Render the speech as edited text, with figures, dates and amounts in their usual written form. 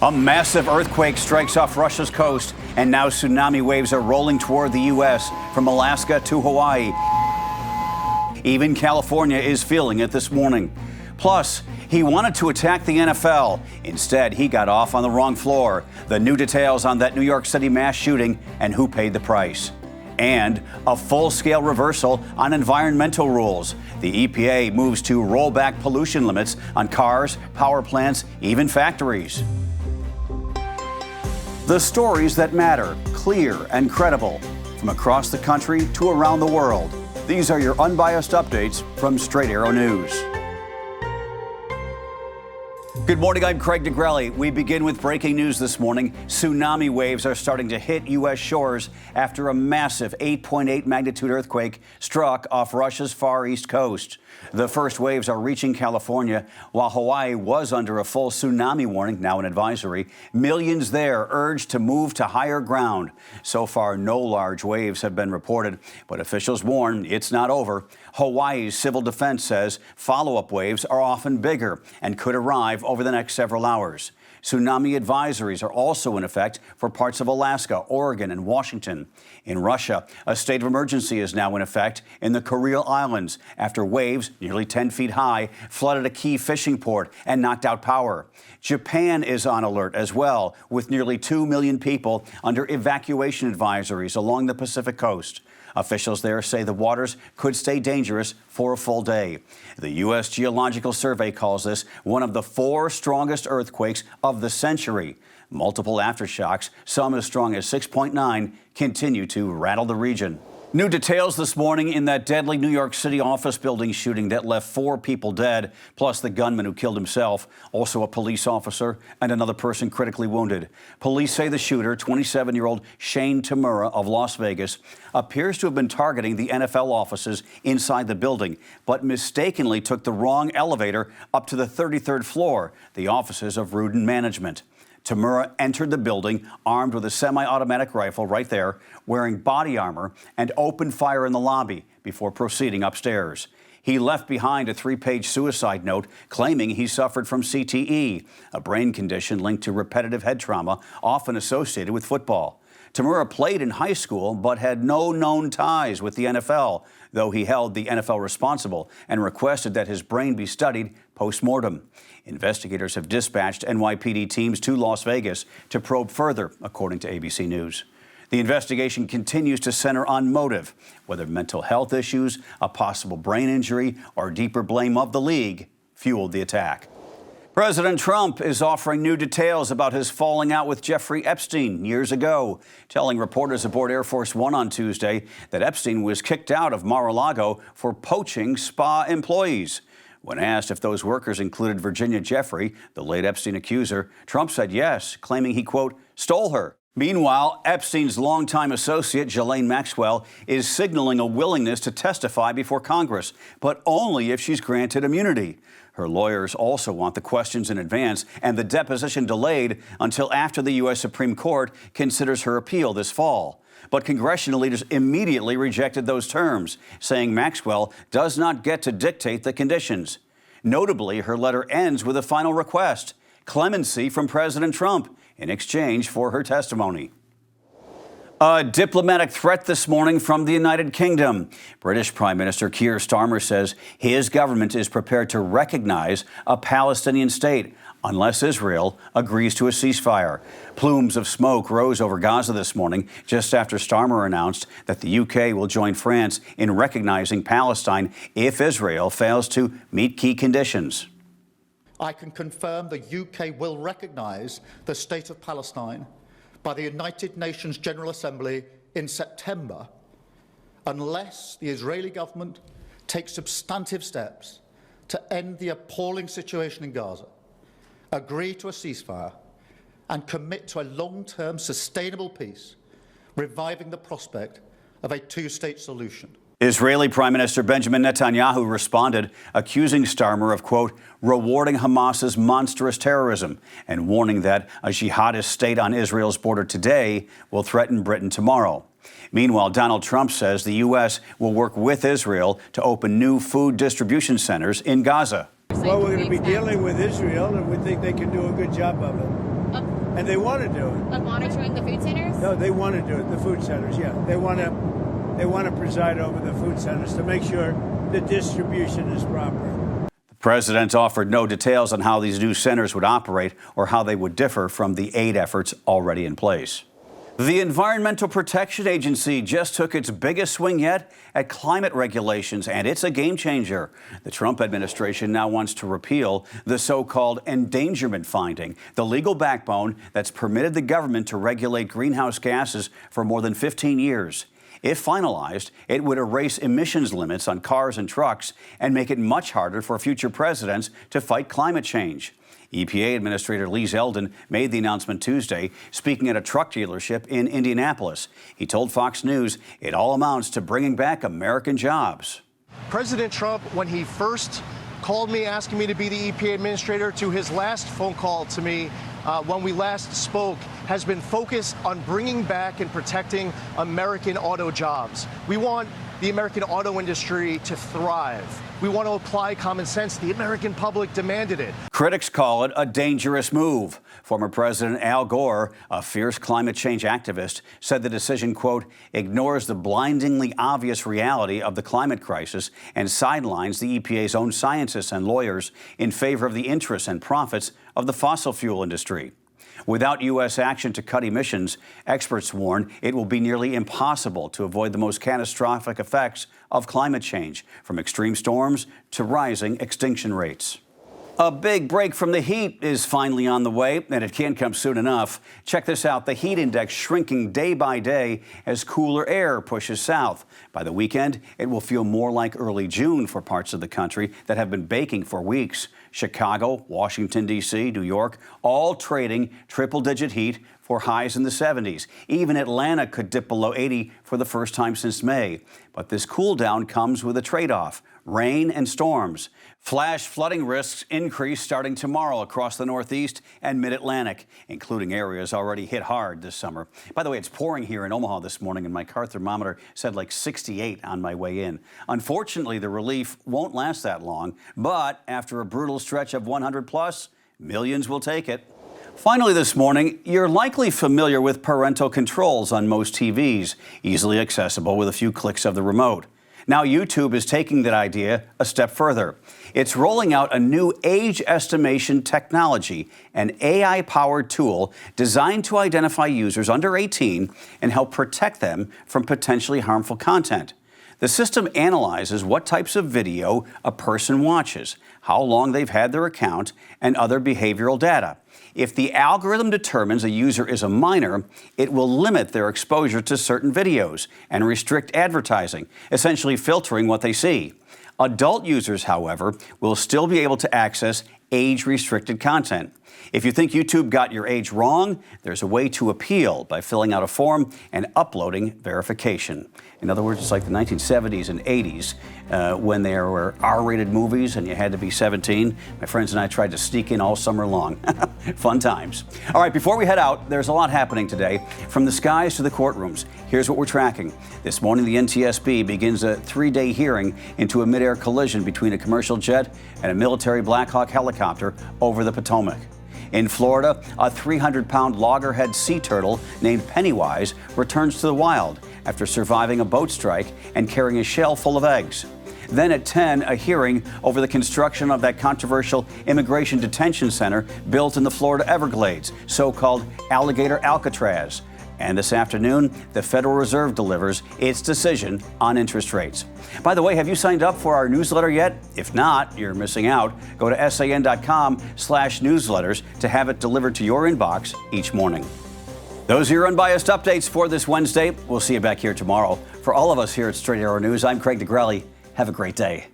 A massive earthquake strikes off Russia's coast, and now tsunami waves are rolling toward the U.S. from Alaska to Hawaii. Even California is feeling it this morning. Plus, he wanted to attack the NFL. Instead, he got off on the wrong floor. The new details on that New York City mass shooting and who paid the price. And a full-scale reversal on environmental rules. The EPA moves to roll back pollution limits on cars, power plants, even factories. The stories that matter, clear and credible, from across the country to around the world. These are your unbiased updates from Straight Arrow News. Good morning, I'm Craig DeGrelli. We begin with breaking news this morning. Tsunami waves are starting to hit U.S. shores after a massive 8.8 magnitude earthquake struck off Russia's far east coast. The first waves are reaching California, while Hawaii was under a full tsunami warning, now an advisory. Millions there urged to move to higher ground. So far, no large waves have been reported, but officials warn it's not over. Hawaii's civil defense says follow-up waves are often bigger and could arrive over the next several hours. Tsunami advisories are also in effect for parts of Alaska, Oregon, and Washington. In Russia, a state of emergency is now in effect in the Kuril Islands after waves nearly 10 feet high flooded a key fishing port and knocked out power. Japan is on alert as well, with nearly 2 million people under evacuation advisories along the Pacific coast. Officials there say the waters could stay dangerous for a full day. The U.S. Geological Survey calls this one of the 4 strongest earthquakes of the century. Multiple aftershocks, some as strong as 6.9, continue to rattle the region. New details this morning in that deadly New York City office building shooting that left 4 people dead, plus the gunman who killed himself, also a police officer and another person critically wounded. Police say the shooter, 27-year-old Shane Tamura of Las Vegas, appears to have been targeting the NFL offices inside the building, but mistakenly took the wrong elevator up to the 33rd floor, the offices of Rudin Management. Tamura entered the building armed with a semi-automatic rifle right there, wearing body armor, and opened fire in the lobby before proceeding upstairs. He left behind a 3-page suicide note claiming he suffered from CTE, a brain condition linked to repetitive head trauma often associated with football. Tamura played in high school but had no known ties with the NFL, though he held the NFL responsible and requested that his brain be studied post-mortem. Investigators have dispatched NYPD teams to Las Vegas to probe further, according to ABC News. The investigation continues to center on motive, whether mental health issues, a possible brain injury, or deeper blame of the league fueled the attack. President Trump is offering new details about his falling out with Jeffrey Epstein years ago, telling reporters aboard Air Force One on Tuesday that Epstein was kicked out of Mar-a-Lago for poaching spa employees. When asked if those workers included Virginia Jeffrey, the late Epstein accuser, Trump said yes, claiming he, quote, stole her. Meanwhile, Epstein's longtime associate, Ghislaine Maxwell, is signaling a willingness to testify before Congress, but only if she's granted immunity. Her lawyers also want the questions in advance and the deposition delayed until after the U.S. Supreme Court considers her appeal this fall. But congressional leaders immediately rejected those terms, saying Maxwell does not get to dictate the conditions. Notably, her letter ends with a final request: clemency from President Trump in exchange for her testimony. A diplomatic threat this morning from the United Kingdom. British Prime Minister Keir Starmer says his government is prepared to recognize a Palestinian state unless Israel agrees to a ceasefire. Plumes of smoke rose over Gaza this morning just after Starmer announced that the UK will join France in recognizing Palestine if Israel fails to meet key conditions. I can confirm the UK will recognise the State of Palestine by the United Nations General Assembly in September, unless the Israeli government takes substantive steps to end the appalling situation in Gaza, agree to a ceasefire, and commit to a long-term sustainable peace, reviving the prospect of a two-state solution. Israeli Prime Minister Benjamin Netanyahu responded, accusing Starmer of, quote, rewarding Hamas's monstrous terrorism and warning that a jihadist state on Israel's border today will threaten Britain tomorrow. Meanwhile, Donald Trump says the U.S. will work with Israel to open new food distribution centers in Gaza. Well, we're going to be dealing with Israel, and we think they can do a good job of it. And they want to do it. Like monitoring the food centers? No, they want to do it, the food centers, yeah. They want to preside over the food centers to make sure the distribution is proper. The president offered no details on how these new centers would operate or how they would differ from the aid efforts already in place. The Environmental Protection Agency just took its biggest swing yet at climate regulations, and it's a game changer. The Trump administration now wants to repeal the so-called endangerment finding, the legal backbone that's permitted the government to regulate greenhouse gases for more than 15 years. If finalized, it would erase emissions limits on cars and trucks and make it much harder for future presidents to fight climate change. EPA Administrator Lee Zeldin made the announcement Tuesday, speaking at a truck dealership in Indianapolis. He told Fox News it all amounts to bringing back American jobs. President Trump, when he first called me asking me to be the EPA administrator, to his last phone call to me when we last spoke, has been focused on bringing back and protecting American auto jobs. We want the American auto industry to thrive. We want to apply common sense. The American public demanded it. Critics call it a dangerous move. Former President Al Gore, a fierce climate change activist, said the decision, quote, ignores the blindingly obvious reality of the climate crisis and sidelines the EPA's own scientists and lawyers in favor of the interests and profits of the fossil fuel industry. Without U.S. action to cut emissions, experts warn it will be nearly impossible to avoid the most catastrophic effects of climate change, from extreme storms to rising extinction rates. A big break from the heat is finally on the way, and it can't come soon enough. Check this out. The heat index shrinking day by day as cooler air pushes south. By the weekend, it will feel more like early June for parts of the country that have been baking for weeks. Chicago, Washington, D.C., New York, all trading triple-digit heat for highs in the 70s. Even Atlanta could dip below 80 for the first time since May. But this cool down comes with a trade-off: rain and storms. Flash flooding risks increase starting tomorrow across the Northeast and Mid-Atlantic, including areas already hit hard this summer. By the way, it's pouring here in Omaha this morning, and my car thermometer said like 68 on my way in. Unfortunately, the relief won't last that long, but after a brutal stretch of 100 plus, millions will take it. Finally this morning, you're likely familiar with parental controls on most TVs, easily accessible with a few clicks of the remote. Now YouTube is taking that idea a step further. It's rolling out a new age estimation technology, an AI-powered tool designed to identify users under 18 and help protect them from potentially harmful content. The system analyzes what types of video a person watches, how long they've had their account, and other behavioral data. If the algorithm determines a user is a minor, it will limit their exposure to certain videos and restrict advertising, essentially filtering what they see. Adult users, however, will still be able to access age-restricted content. If you think YouTube got your age wrong, there's a way to appeal by filling out a form and uploading verification. In other words, it's like the 1970s and 80s when there were R-rated movies and you had to be 17. My friends and I tried to sneak in all summer long. Fun times. All right, before we head out, there's a lot happening today. From the skies to the courtrooms, here's what we're tracking. This morning, the NTSB begins a 3-day hearing into a mid-air collision between a commercial jet and a military Black Hawk helicopter over the Potomac. In Florida, a 300-pound loggerhead sea turtle named Pennywise returns to the wild after surviving a boat strike and carrying a shell full of eggs. Then at 10, a hearing over the construction of that controversial immigration detention center built in the Florida Everglades, so-called Alligator Alcatraz. And this afternoon, the Federal Reserve delivers its decision on interest rates. By the way, have you signed up for our newsletter yet? If not, you're missing out. Go to san.com/newsletters to have it delivered to your inbox each morning. Those are your unbiased updates for this Wednesday. We'll see you back here tomorrow. For all of us here at Straight Arrow News, I'm Craig DeGrelli. Have a great day.